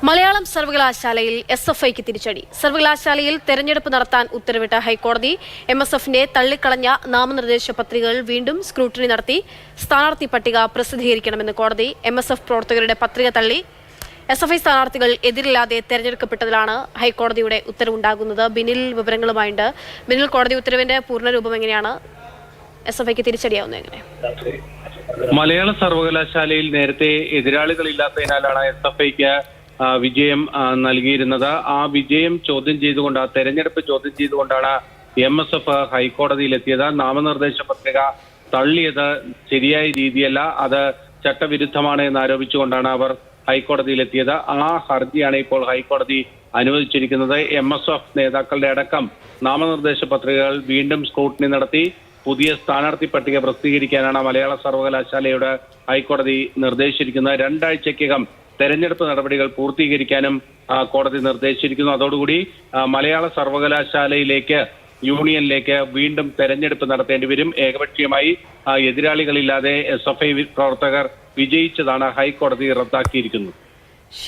മലയാളം സർവകലാശാലയിൽ SFIക്ക് തിരിച്ചടി. സർവകലാശാലയിൽ തെരഞ്ഞെടുപ്പ് നടത്താൻ ഉത്തരവിട്ട ഹൈക്കോടതി MSFന്റെ തള്ളിക്കളഞ്ഞ നാമനിർദ്ദേശ പത്രികകൾ വീണ്ടും സ്ക്രൂട്ടിനി നടത്തി സ്ഥാനാർത്ഥി പട്ടിക പ്രസിദ്ധീകരിക്കണമെന്ന് കോടതി. MSF പ്രവർത്തകരുടെ പത്രിക തള്ളി SFI സ്ഥാനാർത്ഥികൾ എതിരില്ലാതെ തെരഞ്ഞെടുക്കപ്പെട്ടതിലാണ് ഹൈക്കോടതിയുടെ ഉത്തരവുണ്ടാകുന്നത്. ബിനിൽ വിവരങ്ങളുമായുണ്ട്. ബിനിൽ, കോടതി ഉത്തരവിന്റെ പൂർണ്ണരൂപം എങ്ങനെയാണ്? SFIക്ക് തിരിച്ചടിയാവുന്നത് എങ്ങനെ? മലയാള സർവകലാശാലയിൽ നേരത്തെ എതിരാളികളില്ലാത്തതിനാലാണ് SFIക്ക് വിജയം നൽകിയിരുന്നത്. ആ വിജയം ചോദ്യം ചെയ്തുകൊണ്ട്, ആ തെരഞ്ഞെടുപ്പ് ചോദ്യം ചെയ്തുകൊണ്ടാണ് MSF ഹൈക്കോടതിയിലെത്തിയത്. നാമനിർദ്ദേശ പത്രിക തള്ളിയത് ശരിയായ രീതിയല്ല, അത് ചട്ടവിരുദ്ധമാണ് എന്നാരോപിച്ചുകൊണ്ടാണ് അവർ ഹൈക്കോടതിയിലെത്തിയത്. ആ ഹർജിയാണ് ഇപ്പോൾ ഹൈക്കോടതി അനുവദിച്ചിരിക്കുന്നത്. MSF നേതാക്കളുടെ അടക്കം നാമനിർദ്ദേശ പത്രികകൾ വീണ്ടും സ്ക്രൂട്ടിനി നടത്തി പുതിയ സ്ഥാനാർത്ഥി പട്ടിക പ്രസിദ്ധീകരിക്കാനാണ് മലയാള സർവകലാശാലയോട് ഹൈക്കോടതി നിർദ്ദേശിച്ചിരിക്കുന്നത്. 2 ആഴ്ചയ്ക്കകം തെരഞ്ഞെടുപ്പ് നടപടികൾ പൂർത്തീകരിക്കാനും കോടതി നിർദ്ദേശിച്ചിരിക്കുന്നു. അതോടുകൂടി മലയാള സർവകലാശാലയിലേക്ക്, യൂണിയനിലേക്ക് വീണ്ടും തെരഞ്ഞെടുപ്പ് നടത്തേണ്ടി വരും. ഏകപക്ഷീയമായി എതിരാളികളില്ലാതെ SFI പ്രവർത്തകർ വിജയിച്ചതാണ് ഹൈക്കോടതി റദ്ദാക്കിയിരിക്കുന്നത്.